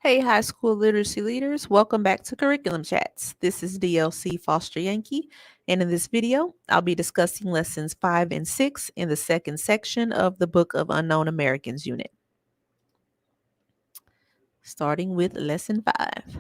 Hey, high school literacy leaders, welcome back to Curriculum Chats. This is DLC Foster Yankee, and in this video, I'll be discussing lessons 5 and 6 in the second section of the Book of Unknown Americans unit. Starting with lesson 5.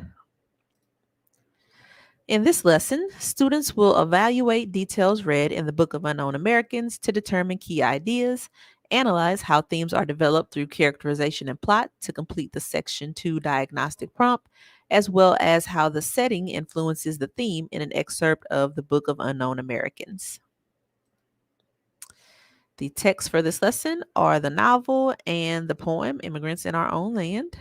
In this lesson, students will evaluate details read in the Book of Unknown Americans to determine key ideas, analyze how themes are developed through characterization and plot to complete the Section 2 diagnostic prompt, as well as how the setting influences the theme in an excerpt of the Book of Unknown Americans. The text for this lesson are the novel and the poem Immigrants in Our Own Land.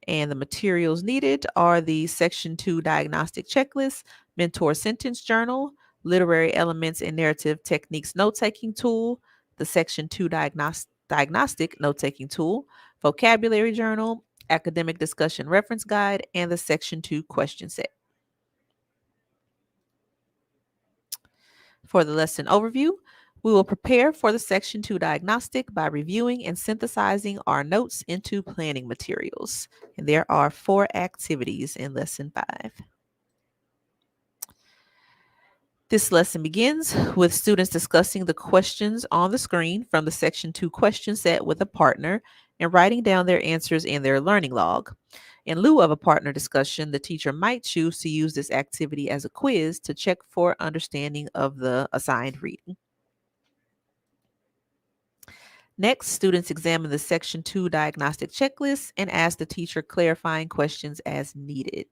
And the materials needed are the Section 2 Diagnostic Checklist, Mentor Sentence Journal, Literary Elements and Narrative Techniques Note-Taking Tool, the Section 2 Diagnostic Note-Taking Tool, Vocabulary Journal, Academic Discussion Reference Guide, and the Section 2 Question Set. For the lesson overview, we will prepare for the Section 2 diagnostic by reviewing and synthesizing our notes into planning materials. And there are 4 activities in Lesson 5. This lesson begins with students discussing the questions on the screen from the Section 2 question set with a partner and writing down their answers in their learning log. In lieu of a partner discussion, the teacher might choose to use this activity as a quiz to check for understanding of the assigned reading. Next, students examine the Section 2 diagnostic checklist and ask the teacher clarifying questions as needed.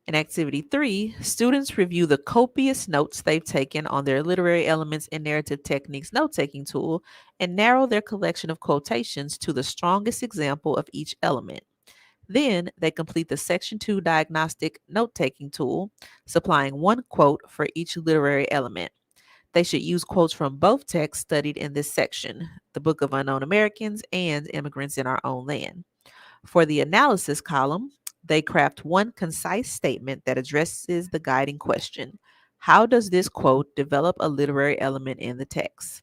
In Activity 3, students review the copious notes they've taken on their Literary Elements and Narrative Techniques note-taking tool and narrow their collection of quotations to the strongest example of each element. Then they complete the Section 2 diagnostic note-taking tool, supplying one quote for each literary element. They should use quotes from both texts studied in this section, the Book of Unknown Americans and Immigrants in Our Own Land. For the analysis column, they craft one concise statement that addresses the guiding question: how does this quote develop a literary element in the text?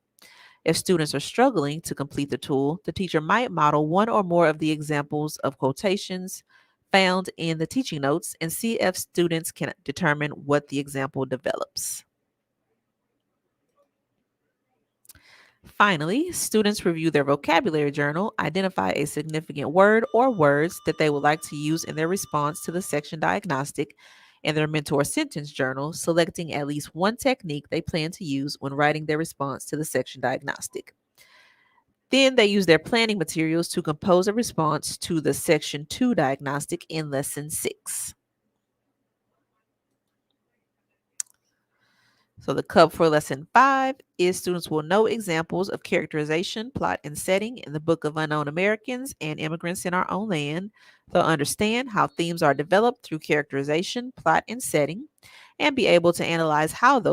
If students are struggling to complete the tool, the teacher might model one or more of the examples of quotations found in the teaching notes and see if students can determine what the example develops. Finally, students review their vocabulary journal, identify a significant word or words that they would like to use in their response to the section diagnostic, and their mentor sentence journal, selecting at least one technique they plan to use when writing their response to the section diagnostic. Then they use their planning materials to compose a response to the Section 2 diagnostic in Lesson 6. So the cup for lesson 5 is students will know examples of characterization, plot, and setting in the Book of Unknown Americans and Immigrants in Our Own Land. They'll understand how themes are developed through characterization, plot, and setting, and be able to analyze how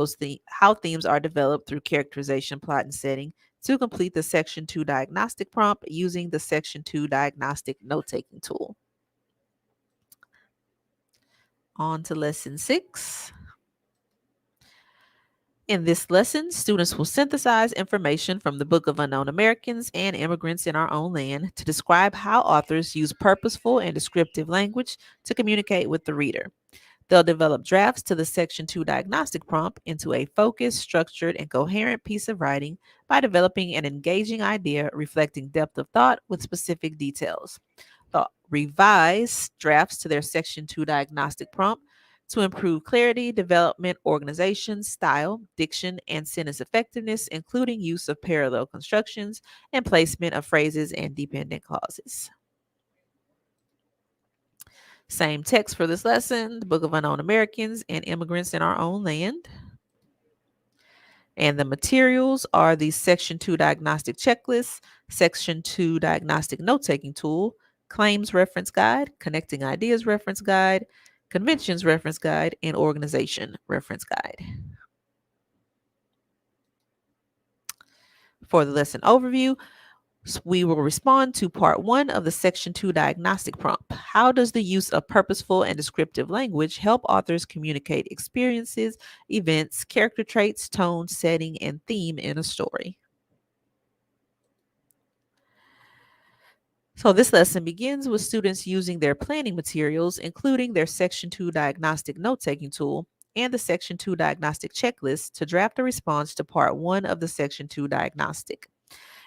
how themes are developed through characterization, plot, and setting to complete the Section 2 diagnostic prompt using the Section 2 diagnostic note-taking tool. On to lesson 6. In this lesson, students will synthesize information from the Book of Unknown Americans and Immigrants in Our Own Land to describe how authors use purposeful and descriptive language to communicate with the reader. They'll develop drafts to the Section 2 diagnostic prompt into a focused, structured, and coherent piece of writing by developing an engaging idea reflecting depth of thought with specific details. They'll revise drafts to their Section 2 diagnostic prompt to improve clarity, development, organization, style, diction, and sentence effectiveness, including use of parallel constructions and placement of phrases and dependent clauses. Same text for this lesson, the Book of Unknown Americans and Immigrants in Our Own Land. And the materials are the Section 2 Diagnostic Checklist, Section 2 Diagnostic Note-Taking Tool, Claims Reference Guide, Connecting Ideas Reference Guide, Conventions Reference Guide, and Organization Reference Guide. For the lesson overview, we will respond to part 1 of the Section 2 diagnostic prompt. How does the use of purposeful and descriptive language help authors communicate experiences, events, character traits, tone, setting, and theme in a story? So this lesson begins with students using their planning materials, including their Section 2 diagnostic note-taking tool and the Section 2 diagnostic checklist to draft a response to Part 1 of the Section 2 diagnostic.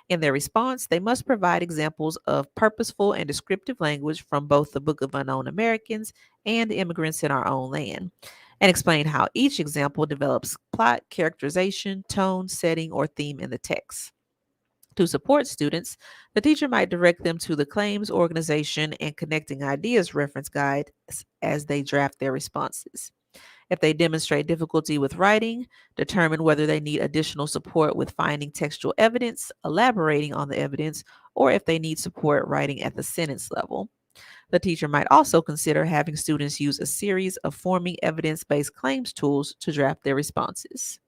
In their response, they must provide examples of purposeful and descriptive language from both the Book of Unknown Americans and Immigrants in Our Own Land, and explain how each example develops plot, characterization, tone, setting, or theme in the text. To support students, the teacher might direct them to the Claims Organization and Connecting Ideas reference guide as they draft their responses. If they demonstrate difficulty with writing, determine whether they need additional support with finding textual evidence, elaborating on the evidence, or if they need support writing at the sentence level. The teacher might also consider having students use a series of forming evidence based claims tools to draft their responses.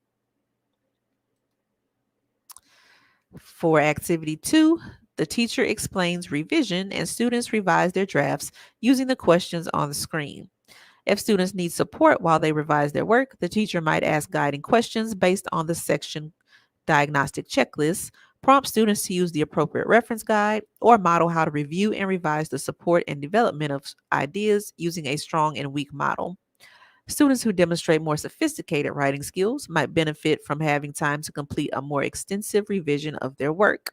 For activity 2, the teacher explains revision and students revise their drafts using the questions on the screen. If students need support while they revise their work, the teacher might ask guiding questions based on the section diagnostic checklist, prompt students to use the appropriate reference guide, or model how to review and revise the support and development of ideas using a strong and weak model. Students who demonstrate more sophisticated writing skills might benefit from having time to complete a more extensive revision of their work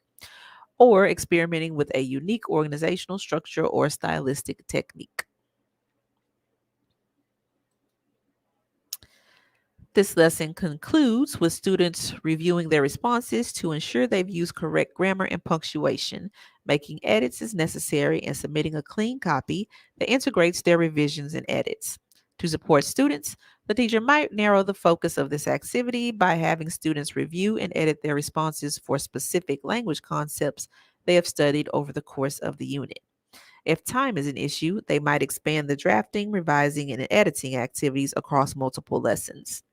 or experimenting with a unique organizational structure or stylistic technique. This lesson concludes with students reviewing their responses to ensure they've used correct grammar and punctuation, making edits as necessary, and submitting a clean copy that integrates their revisions and edits. To support students, the teacher might narrow the focus of this activity by having students review and edit their responses for specific language concepts they have studied over the course of the unit. If time is an issue, they might expand the drafting, revising, and editing activities across multiple lessons.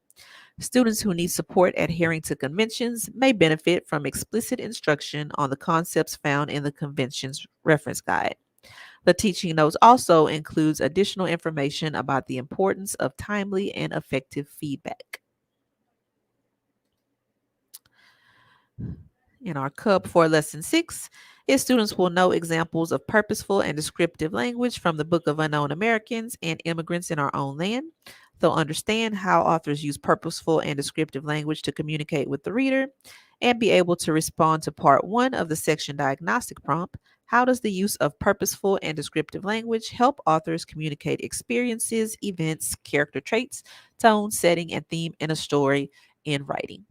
Students who need support adhering to conventions may benefit from explicit instruction on the concepts found in the convention's reference guide. The teaching notes also includes additional information about the importance of timely and effective feedback. In our cup for lesson 6, is students will know examples of purposeful and descriptive language from the Book of Unknown Americans and Immigrants in Our Own Land. They'll understand how authors use purposeful and descriptive language to communicate with the reader and be able to respond to part 1 of the section diagnostic prompt. How does the use of purposeful and descriptive language help authors communicate experiences, events, character traits, tone, setting, and theme in a story in writing?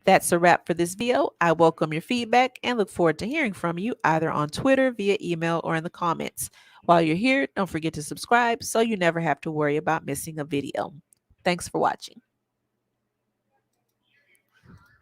That's a wrap for this video. I welcome your feedback and look forward to hearing from you either on Twitter, via email, or in the comments. While you're here, don't forget to subscribe so you never have to worry about missing a video. Thanks for watching.